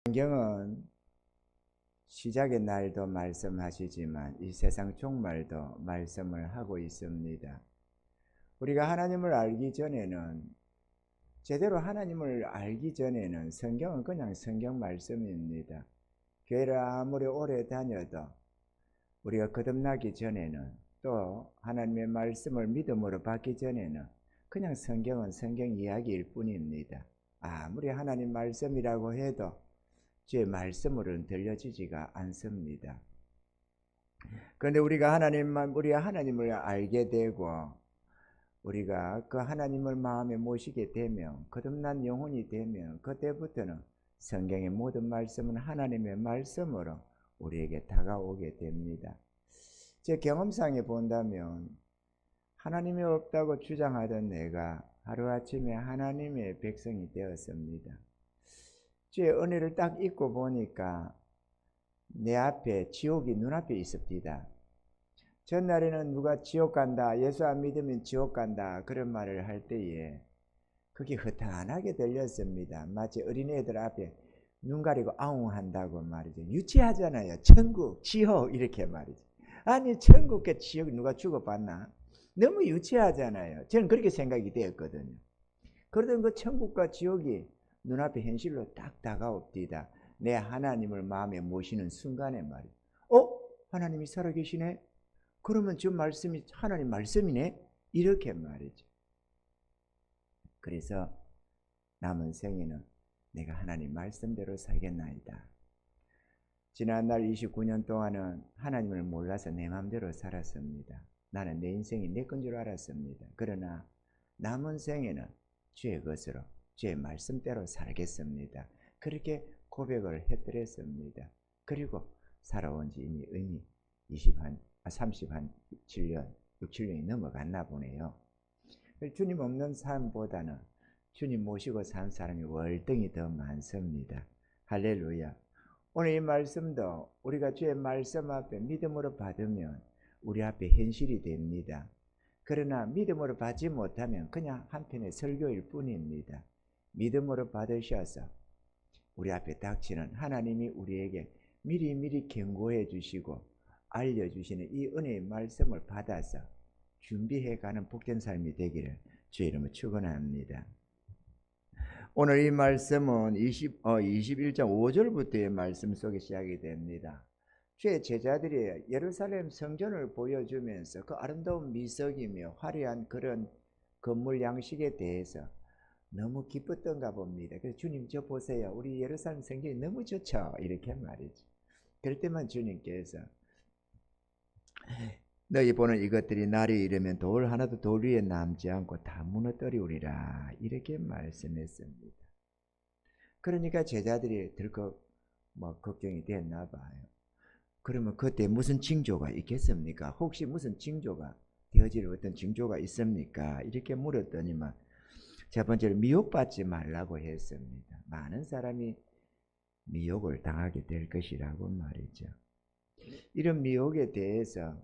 성경은 시작의 날도 말씀하시지만 이 세상 종말도 말씀을 하고 있습니다. 우리가 하나님을 알기 전에는, 제대로 하나님을 알기 전에는 성경은 그냥 성경 말씀입니다. 교회를 아무리 오래 다녀도 우리가 거듭나기 전에는, 또 하나님의 말씀을 믿음으로 받기 전에는 그냥 성경은 성경 이야기일 뿐입니다. 아무리 하나님 말씀이라고 해도 제 말씀으로는 들려지지가 않습니다. 그런데 우리가 하나님을 알게 되고 우리가 그 하나님을 마음에 모시게 되면, 거듭난 영혼이 되면, 그때부터는 성경의 모든 말씀은 하나님의 말씀으로 우리에게 다가오게 됩니다. 제 경험상에 본다면 하나님이 없다고 주장하던 내가 하루아침에 하나님의 백성이 되었습니다. 주의 은혜를 딱 읽고 보니까 내 앞에 지옥이 눈앞에 있습니다. 전날에는 누가 지옥 간다, 예수 안 믿으면 지옥 간다, 그런 말을 할 때에 그게 허탄하게 들렸습니다. 마치 어린애들 앞에 눈 가리고 아웅한다고 말이죠. 유치하잖아요. 천국, 지옥 이렇게 말이죠. 아니 천국과 지옥 누가 죽어봤나? 너무 유치하잖아요. 저는 그렇게 생각이 되었거든요. 그러던 그 천국과 지옥이 눈앞에 현실로 딱 다가옵니다. 내 하나님을 마음에 모시는 순간에 말이에요. 하나님이 살아계시네? 그러면 저 말씀이 하나님 말씀이네? 이렇게 말이죠. 그래서 남은 생에는 내가 하나님 말씀대로 살겠나이다. 지난날 29년 동안은 하나님을 몰라서 내 마음대로 살았습니다. 나는 내 인생이 내 건 줄 알았습니다. 그러나 남은 생에는 주의 것으로, 주의 말씀대로 살겠습니다. 그렇게 고백을 해드렸습니다. 그리고 살아온 지 이미 37년, 6, 7년이 넘어갔나 보네요. 주님 없는 삶보다는 주님 모시고 산 사람이 월등히 더 많습니다. 할렐루야. 오늘 이 말씀도 우리가 주의 말씀 앞에 믿음으로 받으면 우리 앞에 현실이 됩니다. 그러나 믿음으로 받지 못하면 그냥 한편의 설교일 뿐입니다. 믿음으로 받으셔서 우리 앞에 닥치는 하나님이 우리에게 미리미리 경고해 주시고 알려주시는 이 은혜의 말씀을 받아서 준비해가는 복된 삶이 되기를 주의 이름으로 축원합니다. 오늘 이 말씀은 21장 5절부터의 말씀 속에 시작이 됩니다. 주의 제자들이 예루살렘 성전을 보여주면서 그 아름다운 미석이며 화려한 그런 건물 양식에 대해서 너무 기뻤던가 봅니다. 그래서 주님 저 보세요. 우리 예루살렘 성전이 너무 좋죠. 이렇게 말이죠. 그럴 때만 주님께서 너희 보는 이것들이 날이 이르면 돌 하나도 돌 위에 남지 않고 다 무너뜨리우리라 이렇게 말씀했습니다. 그러니까 제자들이 들컥 걱정이 됐나 봐요. 그러면 그때 무슨 징조가 있겠습니까? 혹시 무슨 징조가 되어질 어떤 징조가 있습니까? 이렇게 물었더니만 첫 번째로 미혹받지 말라고 했습니다. 많은 사람이 미혹을 당하게 될 것이라고 말이죠. 이런 미혹에 대해서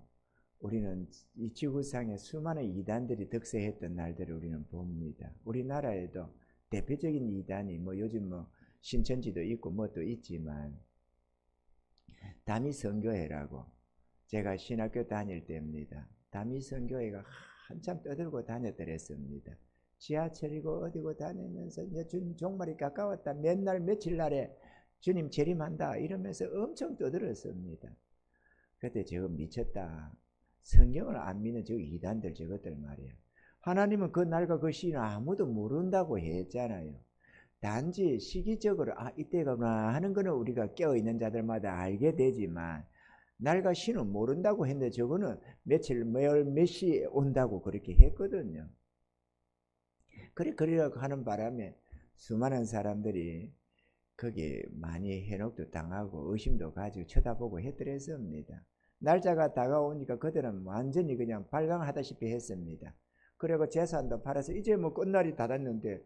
우리는 이 지구상에 수많은 이단들이 득세했던 날들을 우리는 봅니다. 우리나라에도 대표적인 이단이 요즘 신천지도 있고 또 있지만 다미선교회라고, 제가 신학교 다닐 때입니다. 다미선교회가 한참 떠들고 다녔더랬습니다. 지하철이고 어디고 다니면서 이제 주님 종말이 가까웠다, 맨날 며칠 날에 주님 재림한다 이러면서 엄청 떠들었습니다. 그때 저거 미쳤다. 성경을 안 믿는 저 이단들 저것들 말이에요. 하나님은 그 날과 그 시는 아무도 모른다고 했잖아요. 단지 시기적으로 이때구나 하는 거는 우리가 깨어있는 자들마다 알게 되지만 날과 시는 모른다고 했는데 저거는 며칠 몇 시에 온다고 그렇게 했거든요. 그러려고 하는 바람에 수많은 사람들이 거기에 많이 해독도 당하고 의심도 가지고 쳐다보고 했더랬습니다. 날짜가 다가오니까 그들은 완전히 그냥 발광하다시피 했습니다. 그리고 재산도 팔아서 이제 끝날이 닫았는데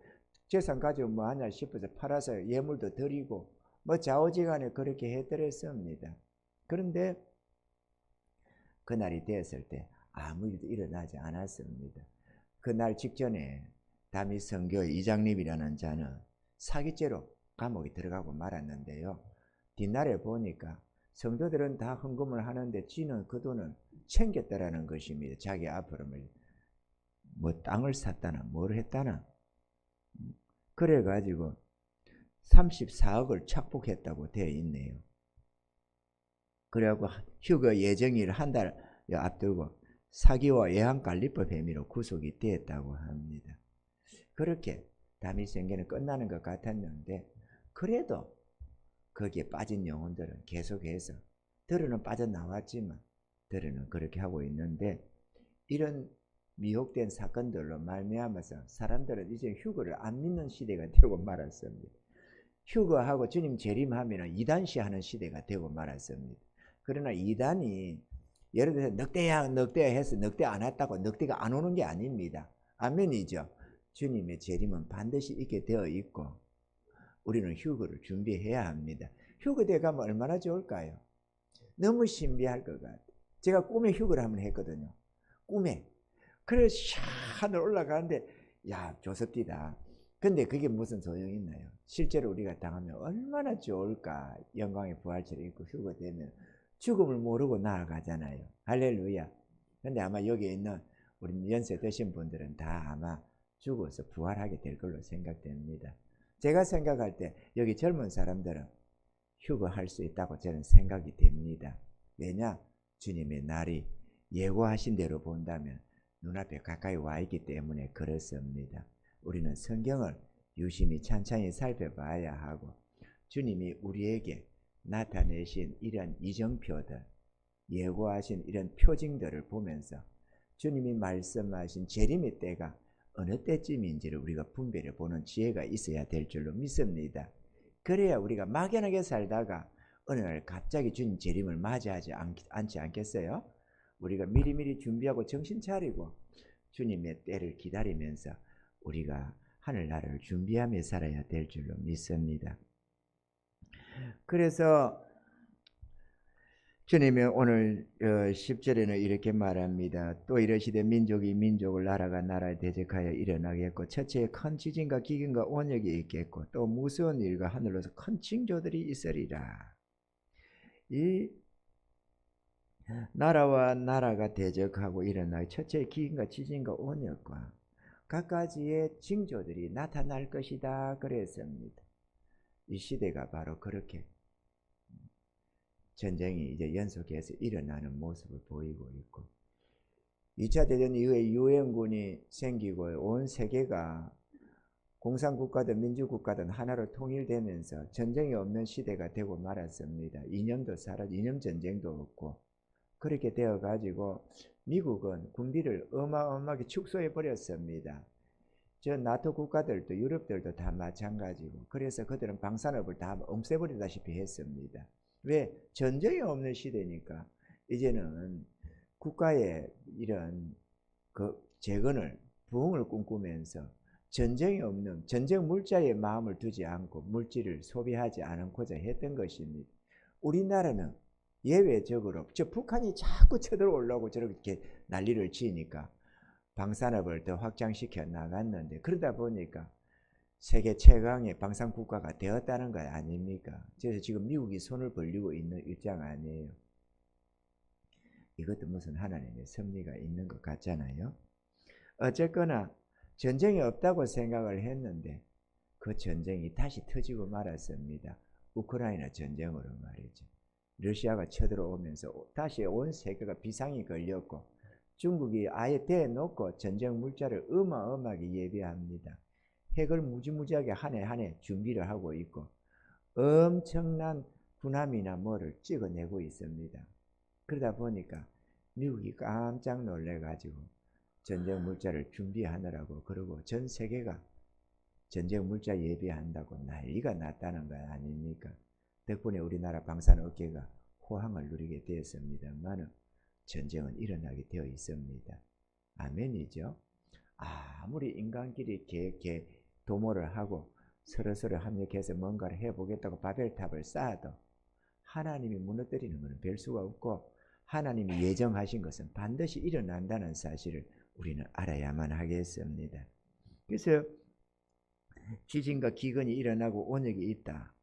재산 가지고 하냐 싶어서 팔아서 예물도 드리고 좌우지간에 그렇게 해드렸습니다. 그런데 그날이 되었을 때 아무 일도 일어나지 않았습니다. 그날 직전에 다미선교회 이장님이라는 자는 사기죄로 감옥에 들어가고 말았는데요. 뒷날에 보니까 성도들은 다 헌금을 하는데 지는 그 돈은 챙겼다라는 것입니다. 자기 앞으로 뭐 땅을 샀다나 뭘 했다나. 그래가지고 34억을 착복했다고 되어 있네요. 그래갖고 휴거 예정일 한 달 앞두고 사기와 예한관리법 혐의로 구속이 되었다고 합니다. 그렇게 다윗宣교는 끝나는 것 같았는데 그래도 거기에 빠진 영혼들은 계속해서 들어는 빠져나왔지만 들어는 그렇게 하고 있는데 이런 미혹된 사건들로 말미암아서 사람들은 이제 휴거를 안 믿는 시대가 되고 말았습니다. 휴거하고 주님 재림하면 이단시 하는 시대가 되고 말았습니다. 그러나 이단이 예를 들어서 넉대야 해서 넉대 안 왔다고 넉대가 안 오는 게 아닙니다. 아멘이죠. 주님의 재림은 반드시 있게 되어 있고 우리는 휴거를 준비해야 합니다. 휴거대 가면 얼마나 좋을까요? 너무 신비할 것 같아요. 제가 꿈에 휴거를 한번 했거든요. 꿈에. 그래서 하늘 올라가는데 야 조섭디다. 근데 그게 무슨 소용이 있나요? 실제로 우리가 당하면 얼마나 좋을까. 영광의 부활체를 입고 휴거되면 죽음을 모르고 나아가잖아요. 할렐루야. 근데 아마 여기에 있는 우리 연세 드신 분들은 다 아마 죽어서 부활하게 될 걸로 생각됩니다. 제가 생각할 때 여기 젊은 사람들은 휴거할 수 있다고 저는 생각이 됩니다. 왜냐? 주님의 날이 예고하신 대로 본다면 눈앞에 가까이 와 있기 때문에 그렇습니다. 우리는 성경을 유심히 찬찬히 살펴봐야 하고 주님이 우리에게 나타내신 이런 이정표들, 예고하신 이런 표징들을 보면서 주님이 말씀하신 재림의 때가 어느 때쯤인지를 우리가 분별해 보는 지혜가 있어야 될 줄로 믿습니다. 그래야 우리가 막연하게 살다가 어느 날 갑자기 주님 재림을 맞이하지 않지 않겠어요? 우리가 미리미리 준비하고 정신 차리고 주님의 때를 기다리면서 우리가 하늘나라를 준비하며 살아야 될 줄로 믿습니다. 그래서 주님이 오늘 10절에는 이렇게 말합니다. 또 이러시되 민족이 민족을 나라가 나라에 대적하여 일어나겠고 첫째에 큰 지진과 기근과 온역이 있겠고 또 무서운 일과 하늘로서 큰 징조들이 있으리라. 이 나라와 나라가 대적하고 일어나기 첫째에 기근과 지진과 온역과 각가지의 징조들이 나타날 것이다 그랬습니다. 이 시대가 바로 그렇게 전쟁이 이제 연속해서 일어나는 모습을 보이고 있고 2차 대전 이후에 유엔군이 생기고 온 세계가 공산국가든 민주국가든 하나로 통일되면서 전쟁이 없는 시대가 되고 말았습니다. 이념도 사라지고 이념 전쟁도 없고 그렇게 되어가지고 미국은 군비를 어마어마하게 축소해 버렸습니다. 저 나토 국가들도 유럽들도 다 마찬가지고 그래서 그들은 방산업을 다 없애버리다시피 했습니다. 왜? 전쟁이 없는 시대니까 이제는 국가의 이런 그 재건을 부흥을 꿈꾸면서 전쟁이 없는 전쟁 물자에 마음을 두지 않고 물질을 소비하지 않고자 했던 것입니다. 우리나라는 예외적으로 저 북한이 자꾸 쳐들어오려고 저렇게 난리를 치니까 방산업을 더 확장시켜 나갔는데 그러다 보니까 세계 최강의 방산국가가 되었다는 거 아닙니까? 그래서 지금 미국이 손을 벌리고 있는 입장 아니에요. 이것도 무슨 하나님의 섭리가 있는 것 같잖아요. 어쨌거나 전쟁이 없다고 생각을 했는데 그 전쟁이 다시 터지고 말았습니다. 우크라이나 전쟁으로 말이죠. 러시아가 쳐들어오면서 다시 온 세계가 비상이 걸렸고 중국이 아예 대놓고 전쟁 물자를 어마어마하게 예비합니다. 핵을 무지무지하게 한 해 한 해 준비를 하고 있고 엄청난 군함이나 뭐를 찍어내고 있습니다. 그러다 보니까 미국이 깜짝 놀래가지고 전쟁 물자를 준비하느라고 그러고 전 세계가 전쟁 물자 예비한다고 난리가 났다는 거 아닙니까? 덕분에 우리나라 방산업계가 호황을 누리게 되었습니다만 전쟁은 일어나게 되어 있습니다. 아멘이죠. 아무리 인간끼리 도모를 하고 서로서로 합력해서 뭔가를 해보겠다고 바벨탑을 쌓아도 하나님이 무너뜨리는 것은 별 수가 없고 하나님이 예정하신 것은 반드시 일어난다는 사실을 우리는 알아야만 하겠습니다. 그래서 지진과 기근이 일어나고 온역이 있다.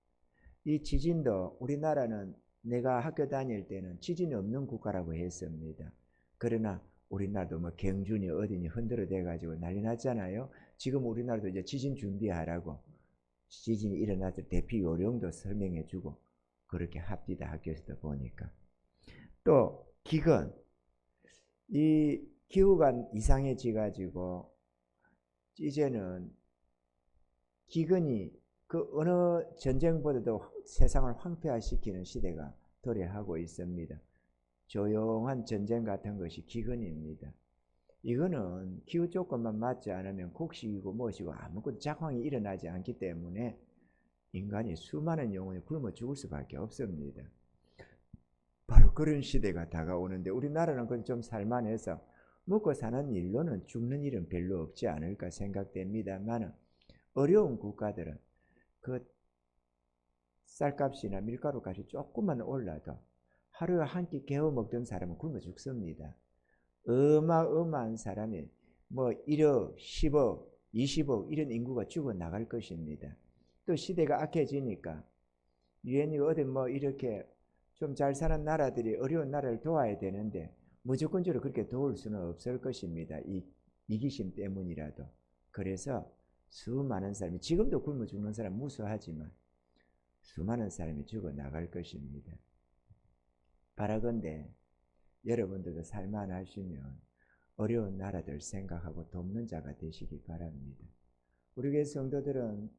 이 지진도 우리나라는 내가 학교 다닐 때는 지진이 없는 국가라고 했습니다. 그러나 우리나라도 뭐 경준이 어디니 흔들어 가지고 난리 났잖아요. 지금 우리나라도 이제 지진 준비하라고 지진이 일어났을 대피 요령도 설명해 주고 그렇게 합디다. 학교에서도 보니까. 또 기근, 이 기후가 이상해져 가지고 이제는 기근이 그 어느 전쟁보다도 세상을 황폐화시키는 시대가 도래하고 있습니다. 조용한 전쟁 같은 것이 기근입니다. 이거는 기후 조건만 맞지 않으면 곡식이고 무엇이고 아무것도 작황이 일어나지 않기 때문에 인간이 수많은 영혼이 굶어 죽을 수밖에 없습니다. 바로 그런 시대가 다가오는데 우리나라는 그건 좀 살만해서 먹고 사는 일로는 죽는 일은 별로 없지 않을까 생각됩니다만 어려운 국가들은 그 쌀값이나 밀가루값이 조금만 올라도 하루에 한 끼 개워 먹던 사람은 굶어 죽습니다. 어마어마한 사람이 뭐 1억, 10억, 20억 이런 인구가 죽어나갈 것입니다. 또 시대가 악해지니까 유엔이 어디 뭐 이렇게 좀 잘 사는 나라들이 어려운 나라를 도와야 되는데 무조건적으로 그렇게 도울 수는 없을 것입니다. 이 이기심 때문이라도. 그래서 수많은 사람이 지금도 굶어 죽는 사람 무수하지만 수많은 사람이 죽어나갈 것입니다. 바라건대 여러분들도 살만하시면 어려운 나라들 생각하고 돕는 자가 되시기 바랍니다. 우리 교회 성도들은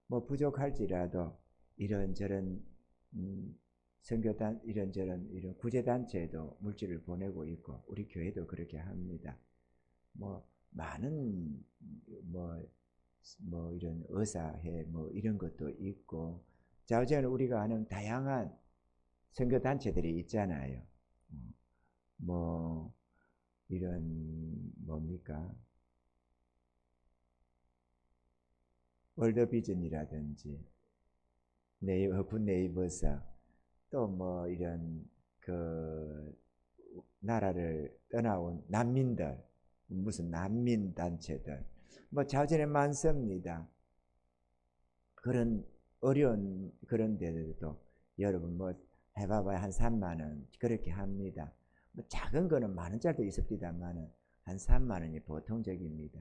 뭐 부족할지라도 이런저런 선교단 이런 구제단체에도 물질을 보내고 있고 우리 교회도 그렇게 합니다. 뭐 많은 뭐 이런 의사회 뭐 이런 것도 있고 자우지간 우리가 아는 다양한 선교단체들이 있잖아요. 뭐 이런 뭡니까 월드비전이라든지 오픈 네이버사 또 뭐 이런 그 나라를 떠나온 난민들 무슨 난민 단체들 뭐 자우지간에 많습니다. 그런 어려운 그런 데들도 여러분 뭐 해봐봐야 한 3만 원 그렇게 합니다. 뭐 작은 거는 10,000원짜리도 있습니다만은 한 3만 원이 보통적입니다.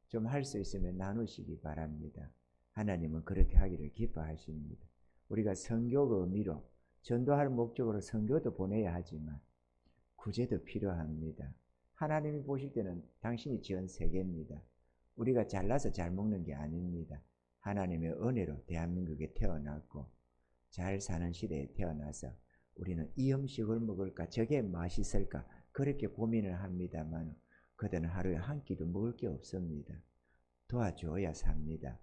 좀 할 수 있으면 나누시기 바랍니다. 하나님은 그렇게 하기를 기뻐하십니다. 우리가 선교 의미로 전도할 목적으로 선교도 보내야 하지만 구제도 필요합니다. 하나님이 보실 때는 당신이 지은 세계입니다. 우리가 잘나서 잘 먹는 게 아닙니다. 하나님의 은혜로 대한민국에 태어났고 잘 사는 시대에 태어나서 우리는 이 음식을 먹을까 저게 맛있을까 그렇게 고민을 합니다만 그들은 하루에 한 끼도 먹을 게 없습니다. 도와줘야 삽니다.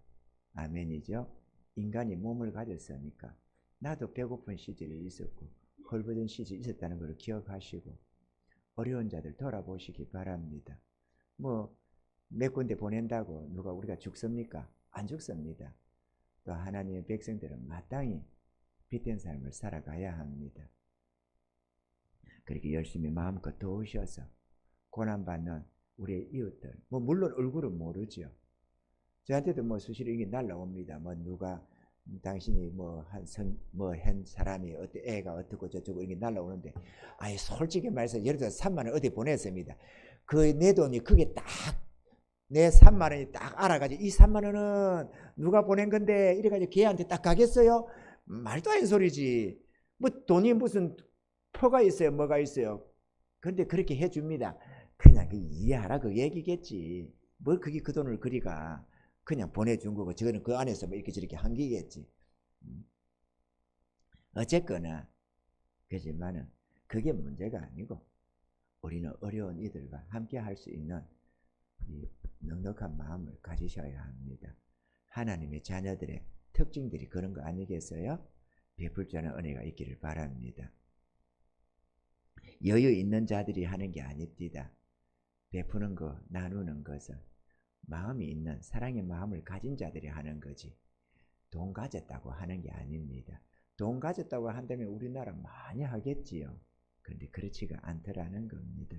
아멘이죠. 인간이 몸을 가졌으니까 나도 배고픈 시절이 있었고 헐벗은 시절이 있었다는 걸 기억하시고 어려운 자들 돌아보시기 바랍니다. 뭐 몇 군데 보낸다고 누가 우리가 죽습니까? 안 죽습니다. 또 하나님의 백성들은 마땅히 빛된 삶을 살아가야 합니다. 그렇게 열심히 마음껏 도우셔서 고난받는 우리의 이웃들 뭐 물론 얼굴은 모르죠. 저한테도 뭐 수시로 이게 날라옵니다. 뭐 누가 당신이 뭐 한 사람이 애가 어떻고 저쩌고 이게 날라오는데 아예 솔직히 말해서 예를 들어서 3만 원 어디 보냈습니다. 그 내 돈이 그게 딱 내 3만 원이 딱 알아가지고 이 3만 원은 누가 보낸 건데 이래가지고 걔한테 딱 가겠어요? 말도 안 되는 소리지. 뭐 돈이 무슨 표가 있어요 뭐가 있어요. 그런데 그렇게 해줍니다. 그냥 이해하라 그 얘기겠지. 뭘 그게 그 돈을 그리가 그냥 보내준 거고 저거는 그 안에서 뭐 이렇게 저렇게 한 게겠지. 어쨌거나 그렇지만은 그게 문제가 아니고 우리는 어려운 이들과 함께 할 수 있는 이 넉넉한 마음을 가지셔야 합니다. 하나님의 자녀들의 특징들이 그런 거 아니겠어요? 베풀 줄 아는 은혜가 있기를 바랍니다. 여유 있는 자들이 하는 게 아닙니다. 베푸는 거, 나누는 것은 마음이 있는 사랑의 마음을 가진 자들이 하는 거지 돈 가졌다고 하는 게 아닙니다. 돈 가졌다고 한다면 우리나라 많이 하겠지요. 그런데 그렇지가 않더라는 겁니다.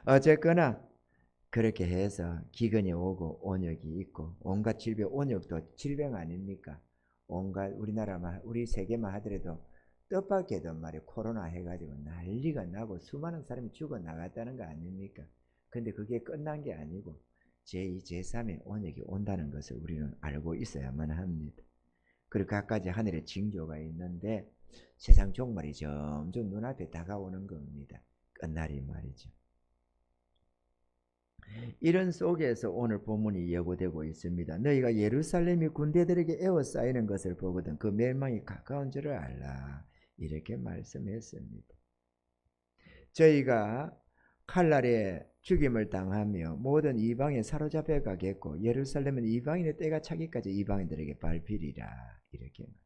어쨌거나 그렇게 해서 기근이 오고 온역이 있고 온갖 질병, 온역도 질병 아닙니까? 온갖 우리나라만 우리 세계만 하더라도 뜻밖에도 말이야 코로나 해가지고 난리가 나고 수많은 사람이 죽어 나갔다는 거 아닙니까? 근데 그게 끝난 게 아니고 제2, 제3의 온역이 온다는 것을 우리는 알고 있어야만 합니다. 그리고 갖가지 하늘의 징조가 있는데 세상 종말이 점점 눈앞에 다가오는 겁니다. 끝날이 말이죠. 이런 속에서 오늘 본문이 예고되고 있습니다. 너희가 예루살렘이 군대들에게 에워싸이는 것을 보거든 그 멸망이 가까운 줄을 알라. 이렇게 말씀했습니다. 저희가 칼날에 죽임을 당하며 모든 이방에 사로잡혀 가겠고 예루살렘은 이방인의 때가 차기까지 이방인들에게 밟히리라. 이렇게 말이죠.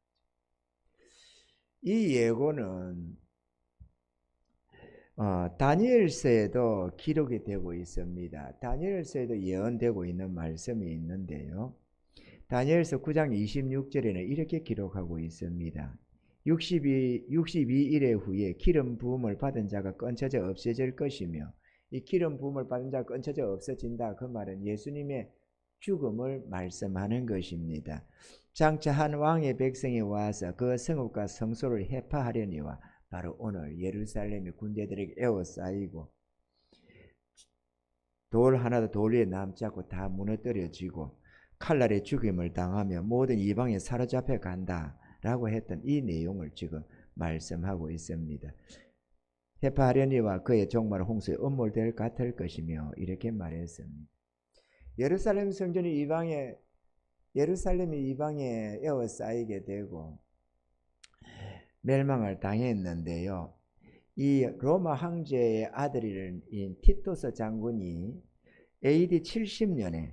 이 예고는 다니엘서에도 기록이 되고 있습니다. 다니엘서에도 예언되고 있는 말씀이 있는데요. 다니엘서 9장 26절에는 이렇게 기록하고 있습니다. 62일의 후에 기름 부음을 받은 자가 끊쳐져 없어질 것이며 이 기름 부음을 받은 자가 끊쳐져 없어진다. 그 말은 예수님의 죽음을 말씀하는 것입니다. 장차 한 왕의 백성이 와서 그 성읍과 성소를 해파하려니와 바로 오늘 예루살렘의 군대들에게 에워싸이고 돌 하나도 돌 위에 남지 않고 다 무너뜨려지고 칼날의 죽임을 당하며 모든 이방에 사로잡혀 간다라고 했던 이 내용을 지금 말씀하고 있습니다. 해파하려니와 그의 종말은 홍수에 음몰될 같을 것이며 이렇게 말했습니다. 예루살렘 성전이 예루살렘이 이방에 에워싸이게 되고 멸망을 당했는데요. 이 로마 황제의 아들인 티토스 장군이 AD 70년에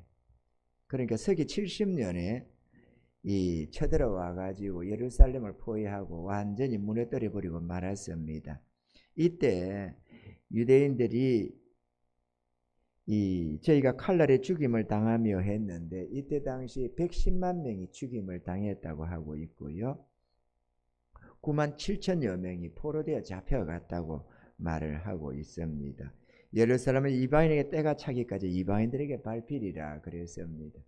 그러니까 서기 70년에 이 쳐들어와 가지고 예루살렘을 포위하고 완전히 무너뜨려 버리고 말았습니다. 이때 유대인들이 저희가 칼날에 죽임을 당하며 했는데 이때 당시 110만 명이 죽임을 당했다고 하고 있고요. 9만 7천여 명이 포로되어 잡혀갔다고 말을 하고 있습니다. 예루살렘은 이방인에게 때가 차기까지 이방인들에게 밟히리라 그랬습니다.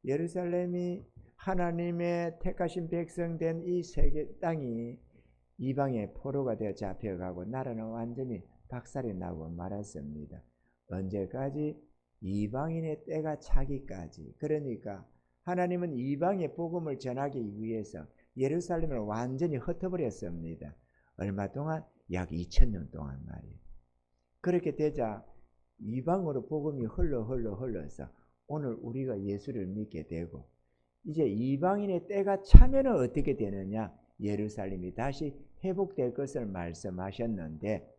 예루살렘이 하나님의 택하신 백성 된 이 세계 땅이 이방의 포로가 되어 잡혀가고 나라는 완전히 박살이 나고 말았습니다. 언제까지? 이방인의 때가 차기까지. 그러니까 하나님은 이방의 복음을 전하기 위해서 예루살렘을 완전히 흩어버렸습니다. 얼마 동안? 약 2000년 동안 말이에요. 그렇게 되자 이방으로 복음이 흘러서 오늘 우리가 예수를 믿게 되고 이제 이방인의 때가 차면은 어떻게 되느냐? 예루살렘이 다시 회복될 것을 말씀하셨는데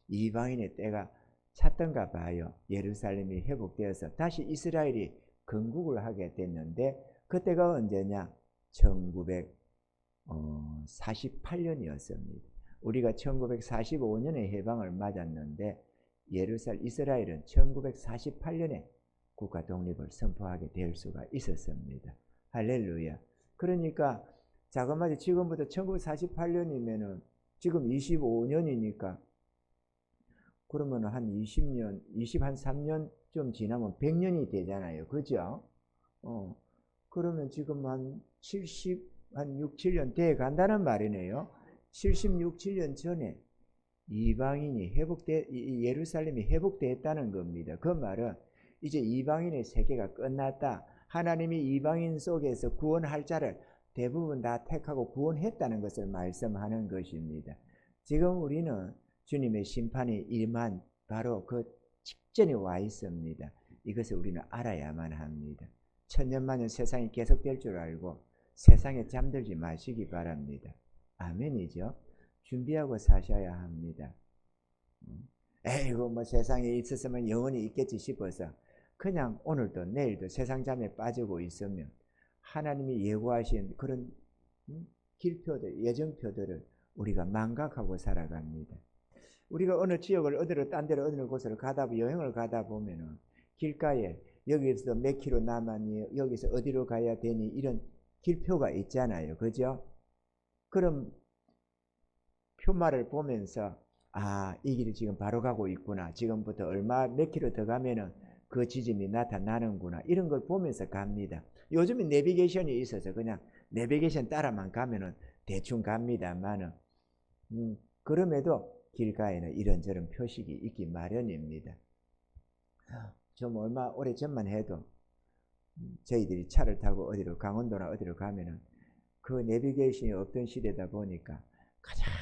이방인의 때가 찼던가 봐요. 예루살렘이 회복되어서 다시 이스라엘이 건국을 하게 됐는데 그때가 언제냐? 1948년이었습니다. 우리가 1945년에 해방을 맞았는데 이스라엘은 1948년에 국가 독립을 선포하게 될 수가 있었습니다. 할렐루야. 그러니까 자그마치 지금부터 1948년이면은 지금 25년이니까 그러면 한 20년, 23년 좀 지나면 100년이 되잖아요. 그죠? 그러면 지금 한 6, 7년 돼 간다는 말이네요. 76, 7년 전에 이방인이 예루살렘이 회복됐다는 겁니다. 그 말은 이제 이방인의 세계가 끝났다. 하나님이 이방인 속에서 구원할 자를 대부분 다 택하고 구원했다는 것을 말씀하는 것입니다. 지금 우리는 주님의 심판이 임한 바로 그 직전에 와 있습니다. 이것을 우리는 알아야만 합니다. 천년만년 세상이 계속될 줄 알고 세상에 잠들지 마시기 바랍니다. 아멘이죠. 준비하고 사셔야 합니다. 에이고 뭐 세상에 있었으면 영원히 있겠지 싶어서 그냥 오늘도 내일도 세상 잠에 빠지고 있으면 하나님이 예고하신 그런 길표들, 예정표들을 우리가 망각하고 살아갑니다. 우리가 어느 지역을 어디로 딴 데로 어느 곳을 여행을 가다 보면은 길가에 여기서 몇 킬로 남았니, 여기서 어디로 가야 되니 이런 길표가 있잖아요. 그죠? 그럼 표말을 보면서 이 길이 지금 바로 가고 있구나. 지금부터 몇 킬로 더 가면은 그 지점이 나타나는구나 이런 걸 보면서 갑니다. 요즘에 내비게이션이 있어서 그냥 내비게이션 따라만 가면은 대충 갑니다만은 그럼에도 길가에는 이런저런 표식이 있기 마련입니다. 좀 얼마 오래 전만 해도 저희들이 차를 타고 어디로 강원도나 어디로 가면은 그 내비게이션이 없던 시대다 보니까 가장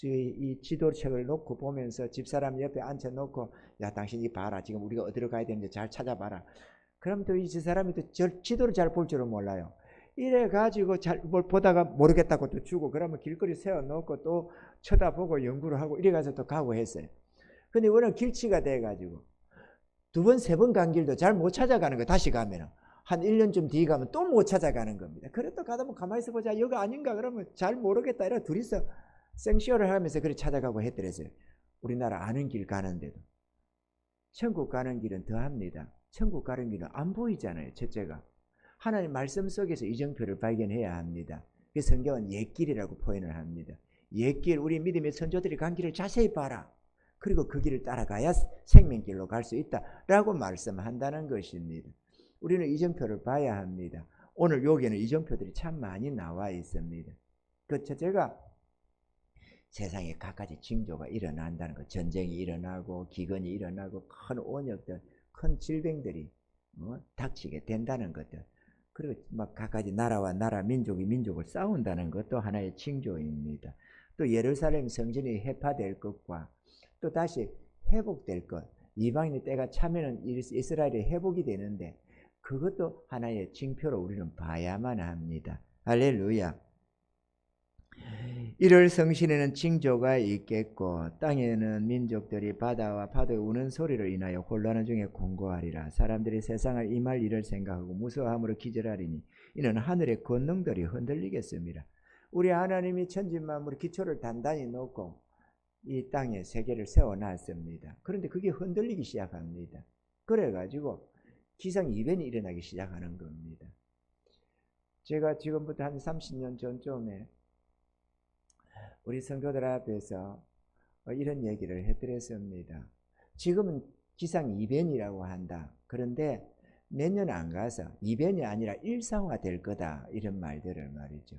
이 지도책을 놓고 보면서 집사람 옆에 앉혀놓고 야 당신이 봐라 지금 우리가 어디로 가야 되는지 잘 찾아봐라. 그럼 또 이 집사람이 또 지도를 잘 볼 줄은 몰라요. 이래 가지고 잘 뭘 보다가 모르겠다고 또 주고 그러면 길거리 세워놓고 또 쳐다보고 연구를 하고 이래 가서 또 가고 했어요. 근데 워낙 길치가 돼 가지고 두 번, 세 번 간 길도 잘 못 찾아가는 거. 다시 가면은 한 1년쯤 뒤에 가면 또 못 찾아가는 겁니다. 그래도 가다 보면 가만히 있어 보자. 여기 아닌가 그러면 잘 모르겠다. 이래 둘이서 생쇼를 하면서 그렇게 찾아가고 했더랬어요. 우리나라 아는 길 가는데도. 천국 가는 길은 더합니다. 천국 가는 길은 안 보이잖아요. 첫째가. 하나님 말씀 속에서 이정표를 발견해야 합니다. 그 성경은 옛길이라고 표현을 합니다. 옛길, 우리 믿음의 선조들이 간 길을 자세히 봐라. 그리고 그 길을 따라가야 생명길로 갈 수 있다라고 말씀한다는 것입니다. 우리는 이정표를 봐야 합니다. 오늘 여기에는 이정표들이 참 많이 나와 있습니다. 그 첫째가 세상에 갖가지 징조가 일어난다는 것. 전쟁이 일어나고 기근이 일어나고 큰 원역들, 큰 질병들이 닥치게 된다는 것들. 그리고 막 갖가지 나라와 나라, 민족이 민족을 싸운다는 것도 하나의 징조입니다. 또 예루살렘 성전이 해파될 것과 또 다시 회복될 것. 이방인의 때가 차면은 이스라엘이 회복이 되는데 그것도 하나의 징표로 우리는 봐야만 합니다. 할렐루야. 1월 성신에는 징조가 있겠고 땅에는 민족들이 바다와 파도의 우는 소리를 인하여 혼란한 중에 공고하리라. 사람들이 세상을 임할 일을 생각하고 무서워함으로 기절하리니 이는 하늘의 권능들이 흔들리겠습니다. 우리 하나님이 천지만물의 기초를 단단히 놓고 이 땅에 세계를 세워놨습니다. 그런데 그게 흔들리기 시작합니다. 그래가지고 기상이변이 일어나기 시작하는 겁니다. 제가 지금부터 한 30년 전쯤에 우리 성도들 앞에서 이런 얘기를 해드렸습니다. 지금은 기상이변이라고 한다. 그런데 몇 년 안 가서 이변이 아니라 일상화 될 거다. 이런 말들을 말이죠.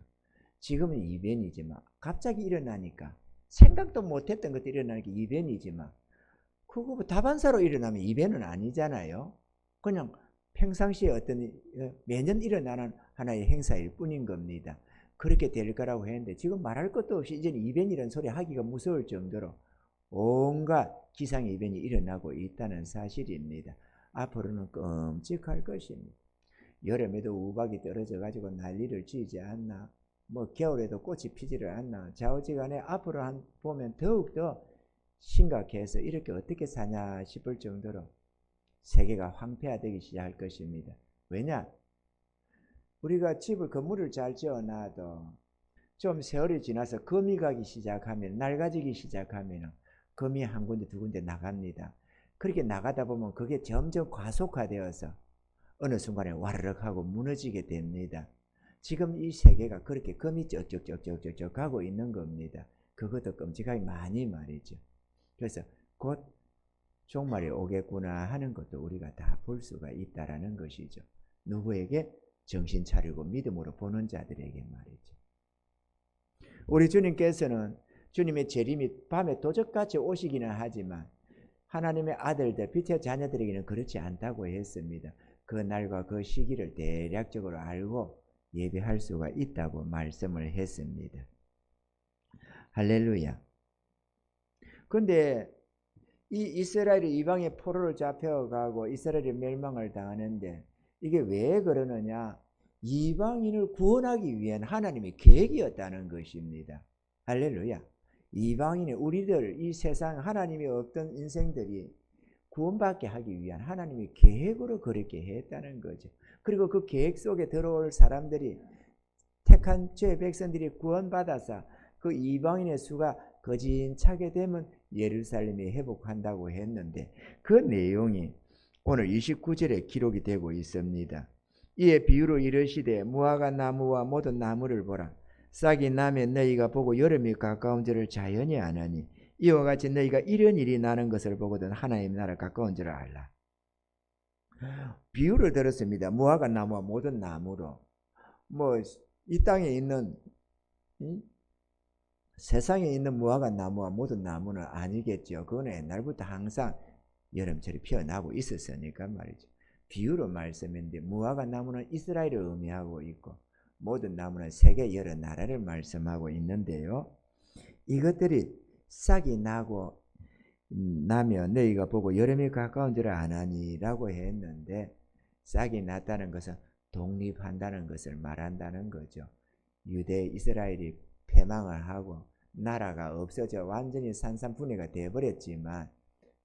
지금은 이변이지만 갑자기 일어나니까 생각도 못했던 것들이 일어나니까 이변이지만 그거 다반사로 일어나면 이변은 아니잖아요. 그냥 평상시에 어떤 매년 일어나는 하나의 행사일 뿐인 겁니다. 그렇게 될 거라고 했는데 지금 말할 것도 없이 이제는 이변이라는 소리 하기가 무서울 정도로 온갖 기상이변이 일어나고 있다는 사실입니다. 앞으로는 끔찍할 것입니다. 여름에도 우박이 떨어져 가지고 난리를 치지 않나, 뭐 겨울에도 꽃이 피지를 않나, 좌우지간에 앞으로 보면 더욱더 심각해서 이렇게 어떻게 사냐 싶을 정도로 세계가 황폐화되기 시작할 것입니다. 왜냐? 우리가 집을 건물을 잘 지어놔도 좀 세월이 지나서 금이 가기 시작하면, 낡아지기 시작하면 금이 한 군데 두 군데 나갑니다. 그렇게 나가다 보면 그게 점점 과속화되어서 어느 순간에 와르륵 하고 무너지게 됩니다. 지금 이 세계가 그렇게 금이 쩍쩍쩍쩍쩍 가고 있는 겁니다. 그것도 끔찍하게 많이 말이죠. 그래서 곧 종말이 오겠구나 하는 것도 우리가 다 볼 수가 있다라는 것이죠. 누구에게? 정신 차리고 믿음으로 보는 자들에게 말이죠. 우리 주님께서는 주님의 재림이 밤에 도적같이 오시기는 하지만 하나님의 아들들, 빛의 자녀들에게는 그렇지 않다고 했습니다. 그 날과 그 시기를 대략적으로 알고 예배할 수가 있다고 말씀을 했습니다. 할렐루야. 그런데 이 이스라엘이 이방의 포로를 잡혀가고 이스라엘이 멸망을 당하는데 이게 왜 그러느냐? 이방인을 구원하기 위한 하나님의 계획이었다는 것입니다. 할렐루야. 이방인이 우리들 이 세상 하나님이 없던 인생들이 구원받게 하기 위한 하나님의 계획으로 그렇게 했다는 거죠. 그리고 그 계획 속에 들어올 사람들이, 택한 죄의 백성들이 구원받아서 그 이방인의 수가 거진차게 되면 예루살렘이 회복한다고 했는데 그 내용이 오늘 29절에 기록이 되고 있습니다. 이에 비유로 이르시되 무화과 나무와 모든 나무를 보라. 싹이 나면 너희가 보고 여름이 가까운 줄을 자연히 아나니 이와 같이 너희가 이런 일이 나는 것을 보거든 하나님의 나라 가까운 줄을 알라. 비유를 들었습니다. 무화과 나무와 모든 나무로. 뭐 이 땅에 있는 세상에 있는 무화과 나무와 모든 나무는 아니겠죠. 그거는 옛날부터 항상 여름철에 피어나고 있었으니까 말이죠. 비유로 말씀인데 무화과 나무는 이스라엘을 의미하고 있고 모든 나무는 세계 여러 나라를 말씀하고 있는데요. 이것들이 싹이 나고 나면 너희가 보고 여름이 가까운 줄 아나니라고 했는데 싹이 났다는 것은 독립한다는 것을 말한다는 거죠. 유대 이스라엘이 패망을 하고 나라가 없어져 완전히 산산분해가 되어버렸지만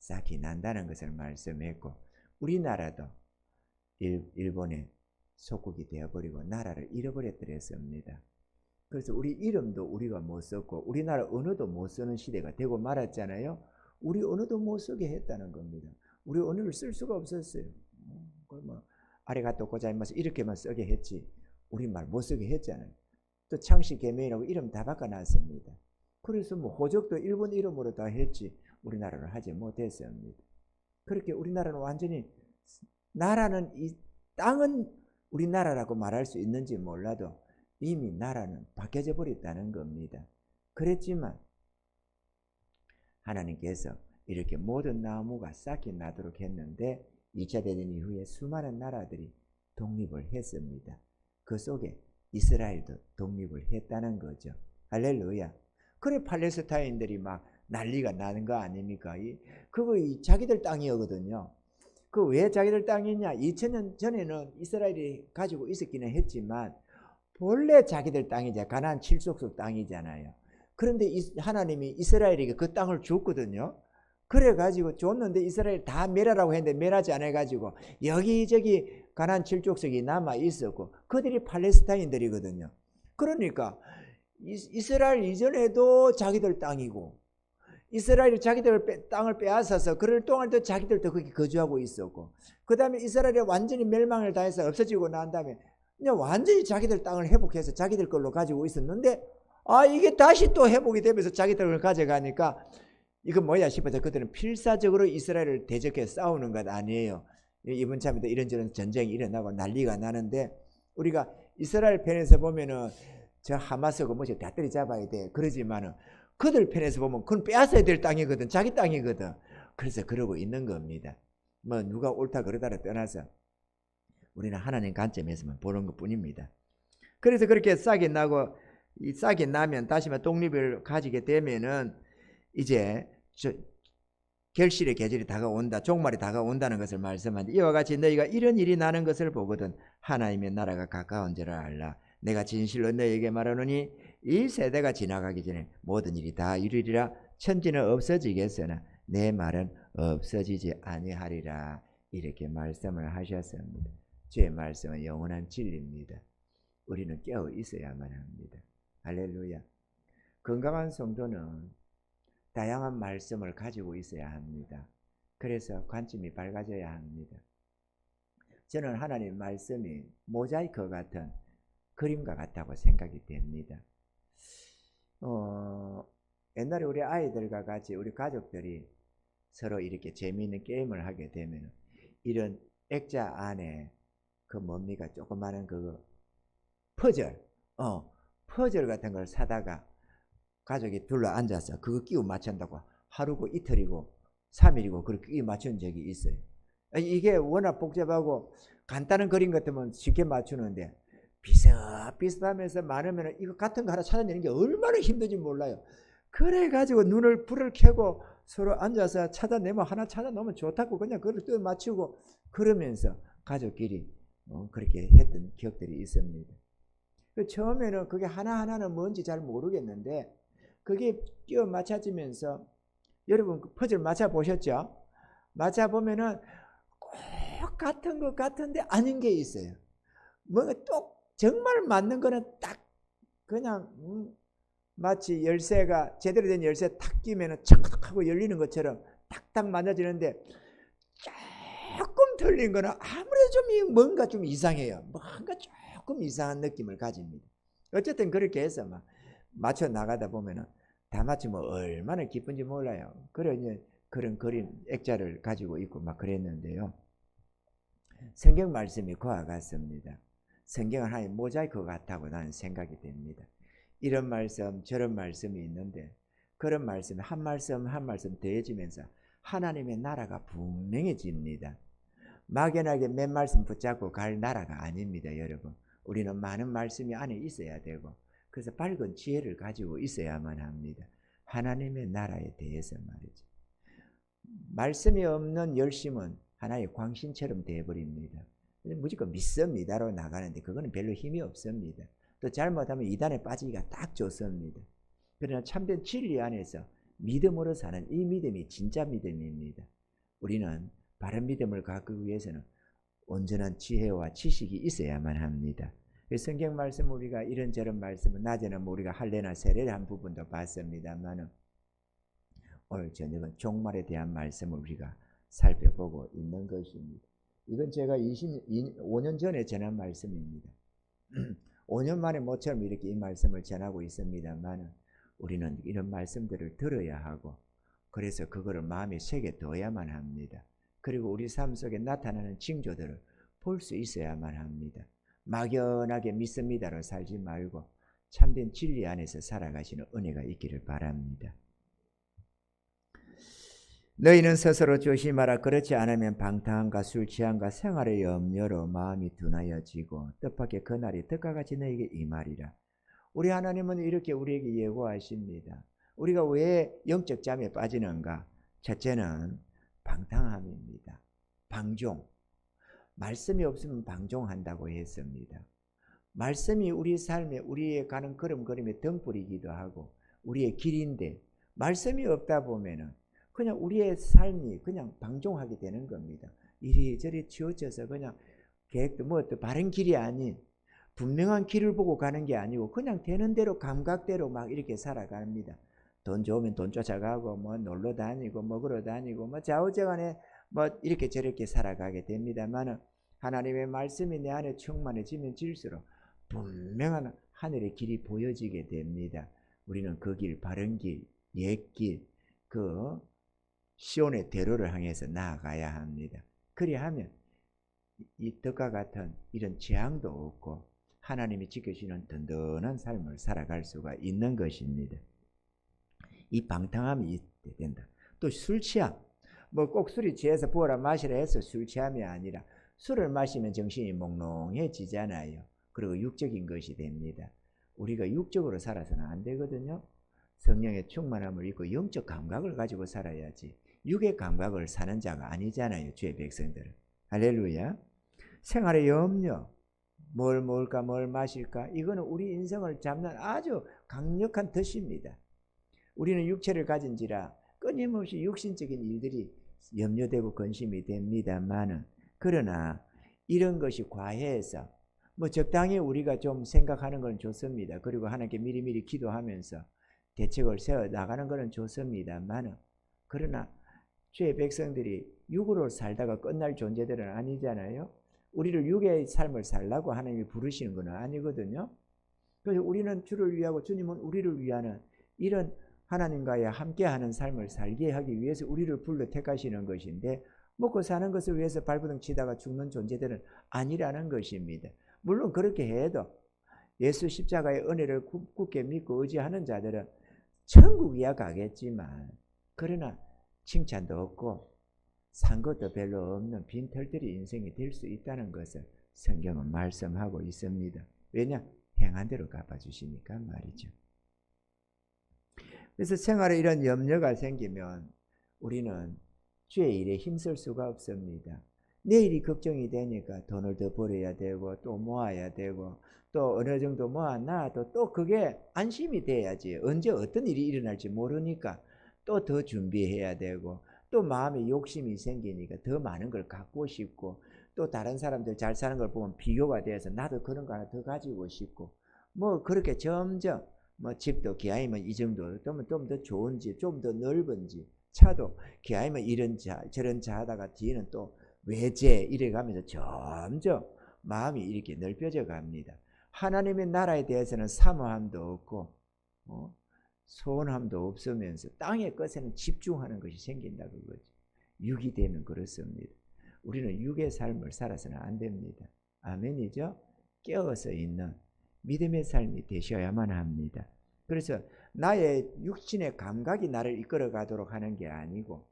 싹이 난다는 것을 말씀했고 우리나라도 일본의 속국이 되어버리고 나라를 잃어버렸더랬습니다. 그래서 우리 이름도 우리가 못 썼고 우리나라 언어도 못 쓰는 시대가 되고 말았잖아요. 우리 언어도 못 쓰게 했다는 겁니다. 우리 언어를 쓸 수가 없었어요. 뭐 아리가또 고자이마스 이렇게만 쓰게 했지 우리말 못 쓰게 했잖아요. 또 창씨 개명이라고 이름 다 바꿔놨습니다. 그래서 뭐 호적도 일본 이름으로 다 했지 우리나라로 하지 못했습니다. 그렇게 우리나라는 완전히 나라는 이 땅은 우리나라라고 말할 수 있는지 몰라도 이미 나라는 바뀌어져 버렸다는 겁니다. 그랬지만 하나님께서 이렇게 모든 나무가 싹이 나도록 했는데 2차 대전 이후에 수많은 나라들이 독립을 했습니다. 그 속에 이스라엘도 독립을 했다는 거죠. 할렐루야. 그래 팔레스타인들이 막 난리가 나는 거 아닙니까? 그거 자기들 땅이거든요. 그 왜 자기들 땅이냐? 2000년 전에는 이스라엘이 가지고 있었기는 했지만 본래 자기들 땅이자 가나안 칠족속 땅이잖아요. 그런데 하나님이 이스라엘에게 그 땅을 줬거든요. 그래가지고 줬는데 이스라엘 다 멸하라고 했는데 멸하지 않아가지고 여기저기 가나안 칠족속이 남아 있었고 그들이 팔레스타인들이거든요. 그러니까 이스라엘 이전에도 자기들 땅이고 이스라엘이 자기들 땅을 빼앗아서 그럴 동안도 자기들도 거기 거주하고 있었고 그 다음에 이스라엘이 완전히 멸망을 당해서 없어지고 난 다음에 그냥 완전히 자기들 땅을 회복해서 자기들 걸로 가지고 있었는데 이게 다시 또 회복이 되면서 자기들 걸 가져가니까 이거 뭐야 싶어서 그들은 필사적으로 이스라엘을 대적해 싸우는 것 아니에요. 이번 참에도 이런저런 전쟁이 일어나고 난리가 나는데 우리가 이스라엘 편에서 보면은 저 하마스가 뭐지 다 때려잡아야 돼. 그러지만은 그들 편에서 보면 그건 빼앗아야 될 땅이거든. 자기 땅이거든. 그래서 그러고 있는 겁니다. 뭐 누가 옳다 그러다를 떠나서 우리는 하나님 관점에서만 보는 것 뿐입니다. 그래서 그렇게 싹이 나고 이 싹이 나면 다시마 독립을 가지게 되면은 이제 결실의 계절이 다가온다. 종말이 다가온다는 것을 말씀하는데 이와 같이 너희가 이런 일이 나는 것을 보거든 하나님의 나라가 가까운 줄을 알라. 내가 진실로 너희에게 말하노니 이 세대가 지나가기 전에 모든 일이 다 이루리라. 천지는 없어지겠으나 내 말은 없어지지 아니하리라. 이렇게 말씀을 하셨습니다. 주의 말씀은 영원한 진리입니다. 우리는 깨어 있어야만 합니다. 할렐루야. 건강한 성도는 다양한 말씀을 가지고 있어야 합니다. 그래서 관점이 밝아져야 합니다. 저는 하나님 말씀이 모자이크 같은 그림과 같다고 생각이 됩니다. 옛날에 우리 아이들과 같이 우리 가족들이 서로 이렇게 재미있는 게임을 하게 되면 이런 액자 안에 그 뭡니까 조그마한 그거 퍼즐 같은 걸 사다가 가족이 둘러 앉아서 그거 끼워 맞춘다고 하루고 이틀이고 3일이고 그렇게 끼워 맞춘 적이 있어요. 이게 워낙 복잡하고 간단한 그림 같으면 쉽게 맞추는데 비슷비슷하면서 많으면 이거 같은 거 하나 찾아내는 게 얼마나 힘든지 몰라요. 그래가지고 불을 켜고 서로 앉아서 찾아내면 하나 찾아놓으면 좋다고 그냥 그걸 또 맞추고 그러면서 가족끼리 그렇게 했던 기억들이 있습니다. 처음에는 그게 하나하나는 뭔지 잘 모르겠는데 그게 끼워 맞춰지면서 여러분 그 퍼즐 맞춰보셨죠? 맞춰보면은 꼭 같은 것 같은데 아닌 게 있어요. 뭔가 또 정말 맞는 거는 딱 그냥 마치 열쇠가 제대로 된 열쇠 탁 끼면은 착착 하고 열리는 것처럼 딱딱 맞아지는데 조금 틀린 거는 아무래도 좀 뭔가 좀 이상해요. 뭔가 조금 이상한 느낌을 가집니다. 어쨌든 그렇게 해서 막 맞춰 나가다 보면은 다 맞추면 얼마나 기쁜지 몰라요. 그래 이제 그런 그림 액자를 가지고 있고 막 그랬는데요. 성경 말씀이 그와 같습니다. 성경은 하나의 모자이크 같다고 나는 생각이 됩니다. 이런 말씀 저런 말씀이 있는데 그런 말씀이 한 말씀 한 말씀 더해지면서 하나님의 나라가 분명해집니다. 막연하게 몇 말씀 붙잡고 갈 나라가 아닙니다. 여러분, 우리는 많은 말씀이 안에 있어야 되고 그래서 밝은 지혜를 가지고 있어야만 합니다. 하나님의 나라에 대해서 말이죠. 말씀이 없는 열심은 하나의 광신처럼 되어버립니다. 무조건 믿습니다로 나가는데 그거는 별로 힘이 없습니다. 또 잘못하면 이단에 빠지기가 딱 좋습니다. 그러나 참된 진리 안에서 믿음으로 사는 이 믿음이 진짜 믿음입니다. 우리는 바른 믿음을 갖기 위해서는 온전한 지혜와 지식이 있어야만 합니다. 성경 말씀 우리가 이런저런 말씀은 낮에는 우리가 할례나 세례를 한 부분도 봤습니다만 오늘 저녁은 종말에 대한 말씀을 우리가 살펴보고 있는 것입니다. 이건 제가 5년 전에 전한 말씀입니다. 5년 만에 모처럼 이렇게 이 말씀을 전하고 있습니다만 우리는 이런 말씀들을 들어야 하고 그래서 그거를 마음에 새겨둬야만 합니다. 그리고 우리 삶 속에 나타나는 징조들을 볼 수 있어야만 합니다. 막연하게 믿습니다로 살지 말고 참된 진리 안에서 살아가시는 은혜가 있기를 바랍니다. 너희는 스스로 조심하라. 그렇지 않으면 방탕함과 술 취함과 생활의 염려로 마음이 둔하여지고 뜻밖의 그날이 덕과 같이 너희에게 임하리라. 우리 하나님은 이렇게 우리에게 예고하십니다. 우리가 왜 영적 잠에 빠지는가? 첫째는 방탕함입니다. 방종. 말씀이 없으면 방종한다고 했습니다. 말씀이 우리 삶에 우리의 가는 걸음걸음의 등불이기도 하고 우리의 길인데 말씀이 없다 보면은 그냥 우리의 삶이 그냥 방종하게 되는 겁니다. 이리저리 치우쳐서 그냥 계획도 또 바른 길이 아닌 분명한 길을 보고 가는 게 아니고 그냥 되는 대로 감각대로 막 이렇게 살아갑니다. 돈 좋으면 돈 쫓아가고 놀러 다니고 먹으러 다니고 좌우지간에 이렇게 저렇게 살아가게 됩니다만 하나님의 말씀이 내 안에 충만해지면 질수록 분명한 하늘의 길이 보여지게 됩니다. 우리는 그 길, 바른 길, 옛길, 그 시온의 대로를 향해서 나아가야 합니다. 그리하면 이 덕과 같은 이런 재앙도 없고 하나님이 지켜주시는 든든한 삶을 살아갈 수가 있는 것입니다. 이 방탕함이 있어야 된다. 또 술 취함. 꼭 술이 취해서 부어라 마시라 해서 술 취함이 아니라 술을 마시면 정신이 몽롱해지잖아요. 그리고 육적인 것이 됩니다. 우리가 육적으로 살아서는 안 되거든요. 성령의 충만함을 입고 영적 감각을 가지고 살아야지 육의 감각을 사는 자가 아니잖아요. 주의 백성들은. 할렐루야. 생활의 염려. 뭘 먹을까 뭘 마실까 이거는 우리 인생을 잡는 아주 강력한 덫입니다. 우리는 육체를 가진지라 끊임없이 육신적인 일들이 염려되고 근심이 됩니다만은 그러나 이런 것이 과해해서 적당히 우리가 좀 생각하는 건 좋습니다. 그리고 하나님께 미리미리 기도하면서 대책을 세워 나가는 것은 좋습니다만은 그러나 주의 백성들이 육으로 살다가 끝날 존재들은 아니잖아요. 우리를 육의 삶을 살라고 하나님이 부르시는 건 아니거든요. 그래서 우리는 주를 위하고 주님은 우리를 위하는 이런 하나님과의 함께하는 삶을 살게 하기 위해서 우리를 불러 택하시는 것인데 먹고 사는 것을 위해서 발버둥 치다가 죽는 존재들은 아니라는 것입니다. 물론 그렇게 해도 예수 십자가의 은혜를 굳게 믿고 의지하는 자들은 천국 이야 가겠지만 그러나 칭찬도 없고 산 것도 별로 없는 빈털들이 인생이 될 수 있다는 것을 성경은 말씀하고 있습니다. 왜냐? 행한 대로 갚아주시니까 말이죠. 그래서 생활에 이런 염려가 생기면 우리는 주의 일에 힘쓸 수가 없습니다. 내일이 걱정이 되니까 돈을 더 벌어야 되고 또 모아야 되고 또 어느 정도 모아놔도 또 그게 안심이 돼야지. 언제 어떤 일이 일어날지 모르니까 또 더 준비해야 되고 또 마음에 욕심이 생기니까 더 많은 걸 갖고 싶고 또 다른 사람들 잘 사는 걸 보면 비교가 돼서 나도 그런 거 하나 더 가지고 싶고 그렇게 점점 집도 기아이면 이 정도 좀 더 좋은 집, 좀 더 넓은 집, 차도 기아이면 이런 차 저런 차 하다가 뒤에는 또 외제 이래가면서 점점 마음이 이렇게 넓혀져 갑니다. 하나님의 나라에 대해서는 사모함도 없고 소원함도 없으면서 땅의 것에는 집중하는 것이 생긴다 그거죠. 육이 되면 그렇습니다. 우리는 육의 삶을 살아서는 안 됩니다. 아멘이죠? 깨어서 있는 믿음의 삶이 되셔야만 합니다. 그래서 나의 육신의 감각이 나를 이끌어 가도록 하는 게 아니고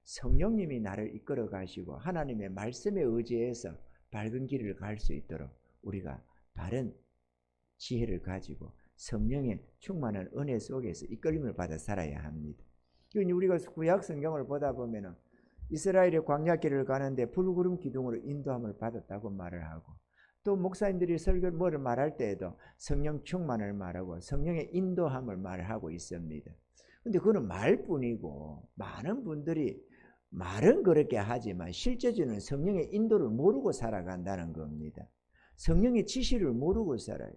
성령님이 나를 이끌어 가시고 하나님의 말씀에 의지해서 밝은 길을 갈 수 있도록 우리가 바른 지혜를 가지고 성령의 충만한 은혜 속에서 이끌림을 받아 살아야 합니다. 우리가 구약 성경을 보다 보면은 이스라엘의 광야길을 가는데 불구름 기둥으로 인도함을 받았다고 말을 하고, 또 목사님들이 설교 뭐를 말할 때에도 성령 충만을 말하고 성령의 인도함을 말하고 있습니다. 근데 그거는 말뿐이고 많은 분들이 말은 그렇게 하지만 실제적으로는 성령의 인도를 모르고 살아간다는 겁니다. 성령의 지시를 모르고 살아요.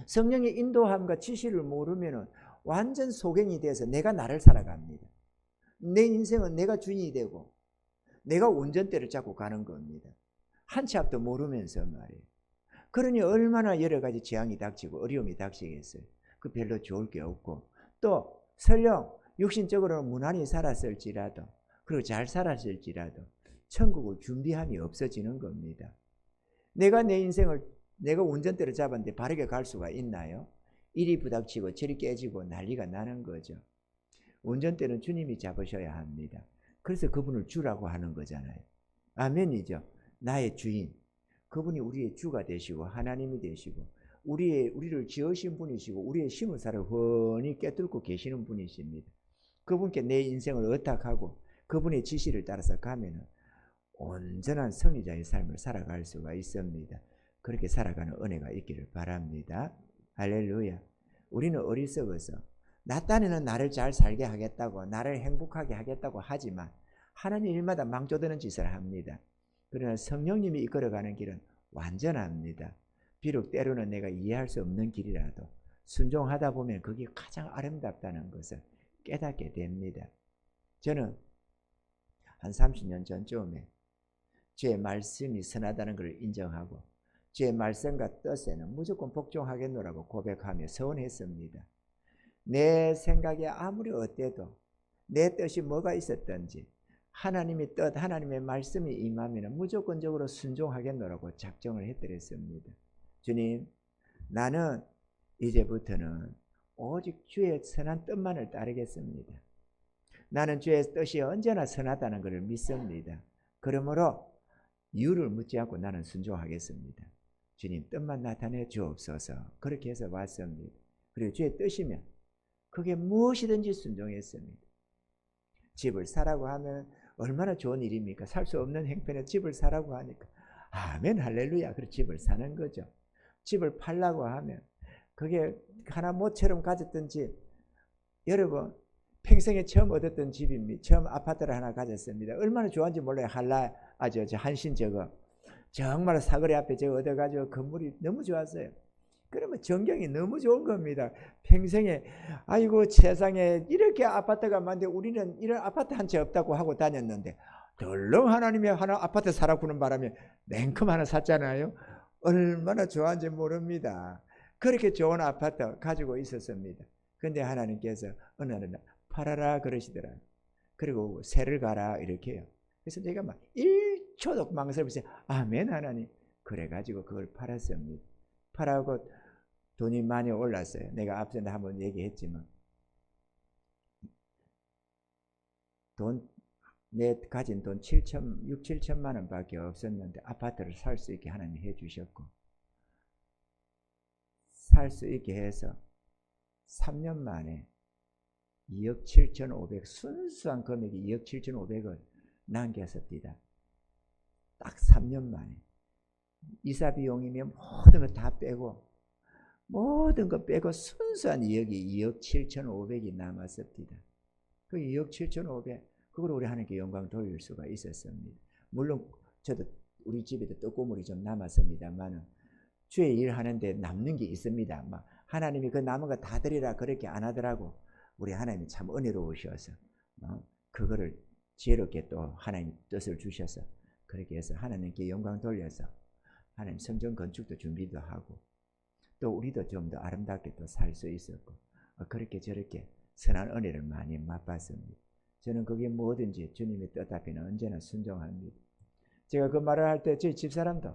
성령의 인도함과 지시를 모르면 완전 소경이 돼서 내가 나를 살아갑니다. 내 인생은 내가 주인이 되고 내가 운전대를 잡고 가는 겁니다. 한 치 앞도 모르면서 말이에요. 그러니 얼마나 여러 가지 재앙이 닥치고 어려움이 닥치겠어요. 그 별로 좋을 게 없고, 또 설령 육신적으로는 무난히 살았을지라도, 그리고 잘 살았을지라도 천국을 준비함이 없어지는 겁니다. 내가 내 인생을 내가 운전대를 잡았는데 바르게 갈 수가 있나요? 이리 부닥치고 저리 깨지고 난리가 나는 거죠. 운전대는 주님이 잡으셔야 합니다. 그래서 그분을 주라고 하는 거잖아요. 아멘이죠. 나의 주인, 그분이 우리의 주가 되시고 하나님이 되시고 우리를 지으신 분이시고 우리의 심은사를 훤히 꿰뚫고 계시는 분이십니다. 그분께 내 인생을 의탁하고 그분의 지시를 따라서 가면 온전한 성리자의 삶을 살아갈 수가 있습니다. 그렇게 살아가는 은혜가 있기를 바랍니다. 할렐루야. 우리는 어리석어서 나 딴에는 나를 잘 살게 하겠다고, 나를 행복하게 하겠다고 하지만 하나님 일마다 망조드는 짓을 합니다. 그러나 성령님이 이끌어가는 길은 완전합니다. 비록 때로는 내가 이해할 수 없는 길이라도 순종하다 보면 그게 가장 아름답다는 것을 깨닫게 됩니다. 저는 한 30년 전쯤에 주의 말씀이 선하다는 것을 인정하고 주의 말씀과 뜻에는 무조건 복종하겠노라고 고백하며 서원했습니다. 내 생각이 아무리 어때도 내 뜻이 뭐가 있었든지 하나님의 뜻, 하나님의 말씀이 임하면 무조건적으로 순종하겠노라고 작정을 해드렸습니다. 주님, 나는 이제부터는 오직 주의 선한 뜻만을 따르겠습니다. 나는 주의 뜻이 언제나 선하다는 것을 믿습니다. 그러므로 이유를 묻지 않고 나는 순종하겠습니다. 주님 뜻만 나타내 주옵소서. 그렇게 해서 왔습니다. 그리고 주의 뜻이면 그게 무엇이든지 순종했습니다. 집을 사라고 하면 얼마나 좋은 일입니까? 살 수 없는 형편에 집을 사라고 하니까 아멘 할렐루야. 그래서 집을 사는 거죠. 집을 팔라고 하면 그게 하나 모처럼 가졌던 집, 여러분 평생에 처음 얻었던 집입니다. 처음 아파트를 하나 가졌습니다. 얼마나 좋아하는지 몰라요. 한신 저거 정말 사거리 앞에 저거 얻어가지고 건물이 너무 좋았어요. 그러면 전경이 너무 좋은 겁니다. 평생에 아이고 세상에 이렇게 아파트가 많은데 우리는 이런 아파트 한 채 없다고 하고 다녔는데 덜렁 하나님이 하나 아파트 사라구는 바람에 냉큼 하나 샀잖아요. 얼마나 좋아하는지 모릅니다. 그렇게 좋은 아파트 가지고 있었습니다. 근데 하나님께서 어느 날 팔아라 그러시더라고요. 그리고 세를 가라 이렇게요. 그래서 내가 막 1초도 망설이면서 아멘 하나님. 그래가지고 그걸 팔았습니다. 팔아고 돈이 많이 올랐어요. 내가 앞전에 한번 얘기했지만 내 가진 돈 6, 7천만 원밖에 없었는데 아파트를 살 수 있게 하나님이 해주셨고 살 수 있게 해서 3년 만에 2억 7,500 순수한 금액이 2억 7,500을 남겼습니다. 딱 3년 만에 이사 비용이면 모든 거 다 빼고 모든 거 빼고 순수한 2억 7,500이 남았습니다. 그 2억 7,500 그걸 우리 하나님께 영광 돌릴 수가 있었습니다. 물론 저도 우리 집에도 떡고물이 좀 남았습니다만 주의 일 하는데 남는 게 있습니다. 막 하나님이 그 남은 거 다 드리라 그렇게 안 하더라고. 우리 하나님이 참 은혜로우셔서 그거를 지혜롭게 또 하나님 뜻을 주셔서 그렇게 해서 하나님께 영광 돌려서 하나님 성전 건축도 준비도 하고 또 우리도 좀 더 아름답게 또 살 수 있었고 그렇게 저렇게 선한 은혜를 많이 맛봤습니다. 저는 그게 뭐든지 주님의 뜻 앞에는 언제나 순종합니다. 제가 그 말을 할 때 저희 집사람도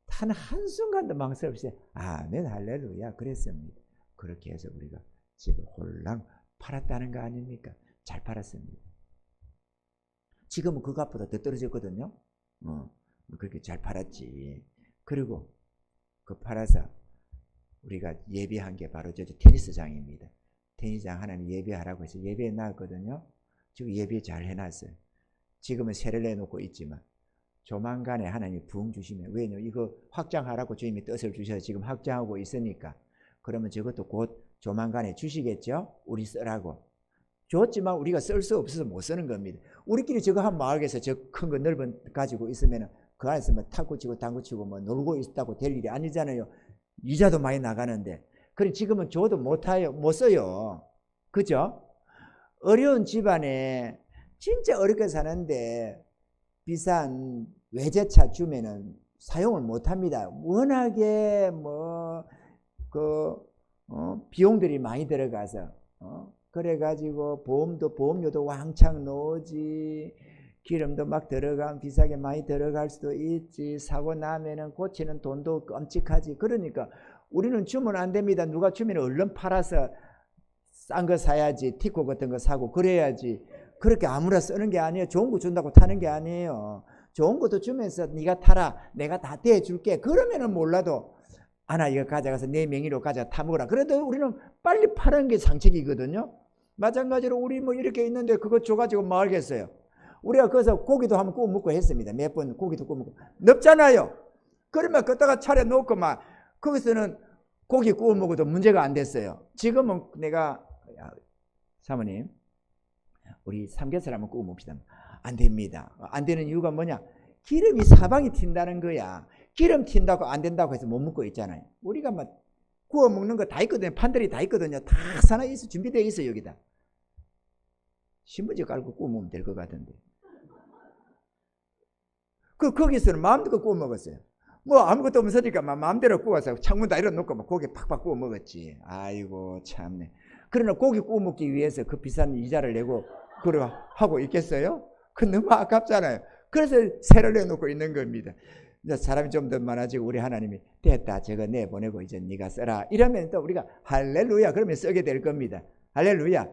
단 한순간도 망설없이 아멘 할렐루야 그랬습니다. 그렇게 해서 우리가 집을 홀랑 팔았다는 거 아닙니까? 잘 팔았습니다. 지금은 그 값보다 더 떨어졌거든요. 그렇게 잘 팔았지. 그리고 그 팔아서 우리가 예배한 게 바로 저 테니스장입니다. 테니스장 하나님 예배하라고 해서 예배해 놨거든요. 지금 예배 잘 해놨어요. 지금은 세를 내놓고 있지만 조만간에 하나님 부흥 주시면, 왜냐면 이거 확장하라고 주님이 뜻을 주셔서 지금 확장하고 있으니까 그러면 저것도 곧 조만간에 주시겠죠. 우리 쓰라고 줬지만 우리가 쓸 수 없어서 못 쓰는 겁니다. 우리끼리 저거 한 마을에서 저 큰 거 넓은 가지고 있으면 그 안에서 뭐 탁구 치고 당구 치고 뭐 놀고 있다고 될 일이 아니잖아요. 이자도 많이 나가는데. 그래 지금은 줘도 못 써요. 그죠? 어려운 집안에 진짜 어렵게 사는데 비싼 외제차 주면은 사용을 못 합니다. 워낙에 비용들이 많이 들어가서 그래가지고 보험료도 왕창 나오지, 기름도 막 들어가면 비싸게 많이 들어갈 수도 있지, 사고 나면은 고치는 돈도 끔찍하지. 그러니까 우리는 주면 안 됩니다. 누가 주면 얼른 팔아서 싼 거 사야지, 티코 같은 거 사고 그래야지. 그렇게 아무나 쓰는 게 아니에요. 좋은 거 준다고 타는 게 아니에요. 좋은 것도 주면서 네가 타라, 내가 다 대줄게. 그러면은 몰라도 하나 이거 가져가서 내 명의로 가져 타먹어라. 그래도 우리는 빨리 파는 게 상책이거든요. 마찬가지로 우리 뭐 이렇게 있는데 그거 줘가지고 뭐 알겠어요. 우리가 거기서 고기도 한번 구워 먹고 했습니다. 몇 번 고기도 구워 먹고. 넓잖아요. 그러면 그따가 차려놓고 막 거기서는 고기 구워 먹어도 문제가 안 됐어요. 지금은 내가 사모님 우리 삼겹살 한번 구워 먹읍시다. 안 됩니다. 안 되는 이유가 뭐냐? 기름이 사방이 튄다는 거야. 기름 튄다고 안 된다고 해서 못 먹고 있잖아요. 우리가 막 구워 먹는 거 다 있거든요. 판들이 다 있거든요. 다 하나 있어, 준비되어 있어. 여기다 신문지 깔고 구워 먹으면 될 것 같은데. 거기서는 마음대로 구워 먹었어요. 뭐 아무것도 없으니까 마음대로 구워서 창문 다 열어놓고 막 고기 팍팍 구워 먹었지. 아이고 참네. 그러나 고기 구워 먹기 위해서 그 비싼 이자를 내고 그래 하고 있겠어요? 그 너무 아깝잖아요. 그래서 세를 내놓고 있는 겁니다. 이제 사람이 좀 더 많아지고 우리 하나님이 됐다 저거 내보내고 이제 네가 써라 이러면 또 우리가 할렐루야 그러면 쓰게 될 겁니다. 할렐루야.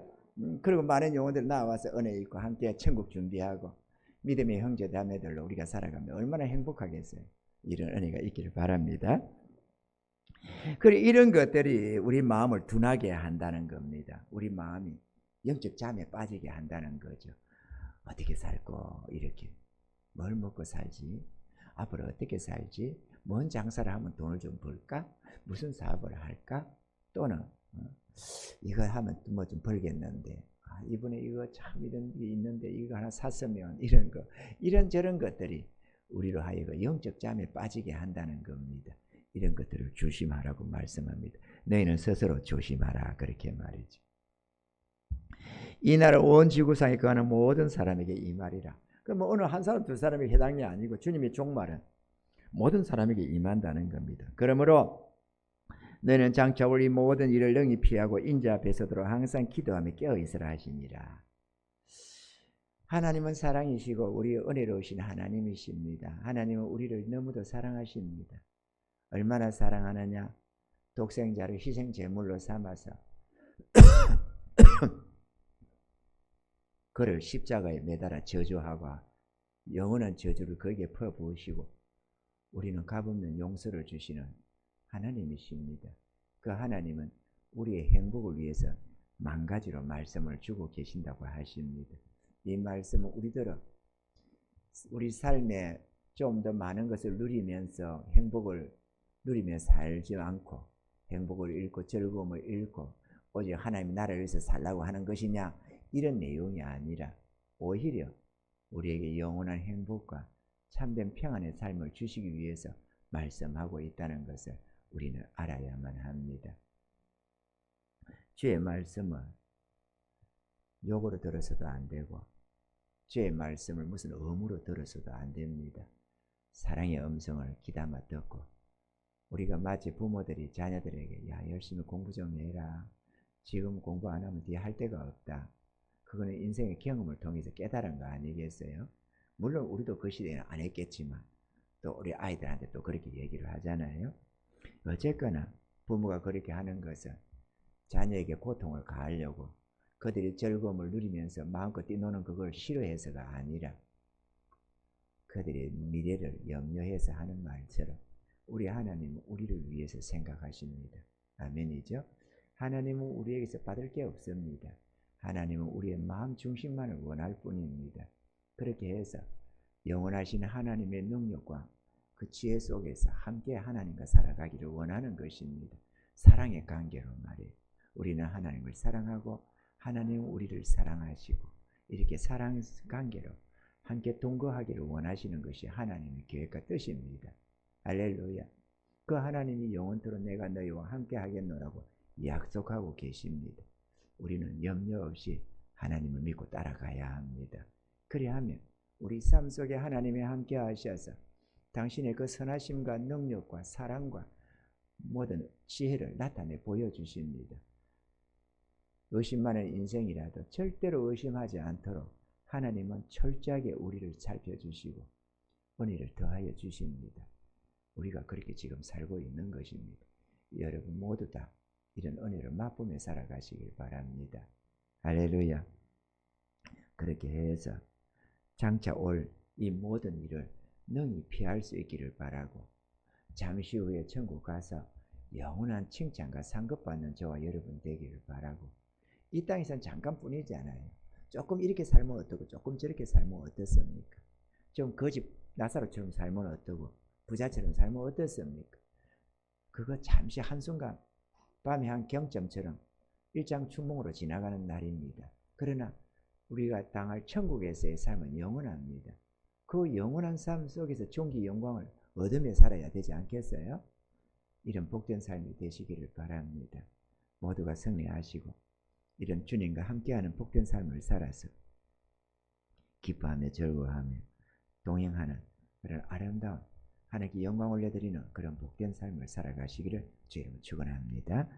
그리고 많은 영혼들 나와서 은혜 있고 함께 천국 준비하고 믿음의 형제 자매들로 우리가 살아가면 얼마나 행복하겠어요. 이런 은혜가 있기를 바랍니다. 그리고 이런 것들이 우리 마음을 둔하게 한다는 겁니다. 우리 마음이 영적 잠에 빠지게 한다는 거죠. 어떻게 살고 이렇게 뭘 먹고 살지? 앞으로 어떻게 살지? 뭔 장사를 하면 돈을 좀 벌까? 무슨 사업을 할까? 또는 이거 하면 뭐 좀 벌겠는데 이번에 이거 참 이런 게 있는데 이거 하나 샀으면 이런 거 이런저런 것들이 우리로 하여금 영적 잠에 빠지게 한다는 겁니다. 이런 것들을 조심하라고 말씀합니다. 너희는 스스로 조심하라 그렇게 말이죠. 이 날은 온 지구상에 거하는 모든 사람에게 이 말이라. 그럼 어느 한 사람 두 사람에게 해당이 아니고 주님의 종말은 모든 사람에게 임한다는 겁니다. 그러므로 너희는 장차 우리 모든 일을 능히 피하고 인자 앞에 서도록 항상 기도하며 깨어있으라 하시니라. 하나님은 사랑이시고 우리 은혜로우신 하나님이십니다. 하나님은 우리를 너무도 사랑하십니다. 얼마나 사랑하느냐? 독생자를 희생제물로 삼아서 그를 십자가에 매달아 저주하고 영원한 저주를 거기에 퍼부으시고 우리는 값없는 용서를 주시는 하나님이십니다. 그 하나님은 우리의 행복을 위해서 만 가지로 말씀을 주고 계신다고 하십니다. 이 말씀은 우리 삶에 좀 더 많은 것을 누리면서 행복을 누리며 살지 않고 행복을 잃고 즐거움을 잃고 오직 하나님 나라를 위해서 살라고 하는 것이냐, 이런 내용이 아니라 오히려 우리에게 영원한 행복과 참된 평안의 삶을 주시기 위해서 말씀하고 있다는 것을 우리는 알아야만 합니다. 주의 말씀은 욕으로 들어서도 안 되고 주의 말씀을 무슨 의무로 들어서도 안 됩니다. 사랑의 음성을 귀담아 듣고 우리가 마치 부모들이 자녀들에게 야 열심히 공부 좀 해라. 지금 공부 안 하면 뒤에 할 데가 없다. 그거는 인생의 경험을 통해서 깨달은 거 아니겠어요? 물론 우리도 그 시대에는 안 했겠지만 또 우리 아이들한테 또 그렇게 얘기를 하잖아요. 어쨌거나 부모가 그렇게 하는 것은 자녀에게 고통을 가하려고 그들이 즐거움을 누리면서 마음껏 뛰노는 그걸 싫어해서가 아니라 그들의 미래를 염려해서 하는 말처럼 우리 하나님은 우리를 위해서 생각하십니다. 아멘이죠? 하나님은 우리에게서 받을 게 없습니다. 하나님은 우리의 마음 중심만을 원할 뿐입니다. 그렇게 해서 영원하신 하나님의 능력과 그 지혜 속에서 함께 하나님과 살아가기를 원하는 것입니다. 사랑의 관계로 말이에요. 우리는 하나님을 사랑하고 하나님은 우리를 사랑하시고 이렇게 사랑 관계로 함께 동거하기를 원하시는 것이 하나님의 계획과 뜻입니다. 할렐루야. 그 하나님이 영원토록 내가 너희와 함께 하겠노라고 약속하고 계십니다. 우리는 염려 없이 하나님을 믿고 따라가야 합니다. 그리하면 우리 삶 속에 하나님이 함께 하셔서 당신의 그 선하심과 능력과 사랑과 모든 지혜를 나타내 보여주십니다. 의심 많은 인생이라도 절대로 의심하지 않도록 하나님은 철저하게 우리를 살펴주시고 은혜를 더하여 주십니다. 우리가 그렇게 지금 살고 있는 것입니다. 여러분 모두 다 이런 은혜를 맛보며 살아가시길 바랍니다. 할렐루야. 그렇게 해서 장차 올 이 모든 일을 능히 피할 수 있기를 바라고 잠시 후에 천국 가서 영원한 칭찬과 상급받는 저와 여러분 되기를 바라고 이 땅에선 잠깐뿐이잖아요. 조금 이렇게 살면 어떠고 조금 저렇게 살면 어떻습니까? 좀 거지 나사로처럼 살면 어떠고 부자처럼 살면 어떻습니까? 그거 잠시 한순간 밤의 한 경점처럼 일장춘몽으로 지나가는 날입니다. 그러나 우리가 당할 천국에서의 삶은 영원합니다. 그 영원한 삶 속에서 존귀 영광을 얻으며 살아야 되지 않겠어요? 이런 복된 삶이 되시기를 바랍니다. 모두가 승리하시고 이런 주님과 함께하는 복된 삶을 살아서 기뻐하며 즐거워하며 동행하는 그런 아름다운 하나님께 영광 올려드리는 그런 복된 삶을 살아가시기를 주의 이름으로 축원합니다.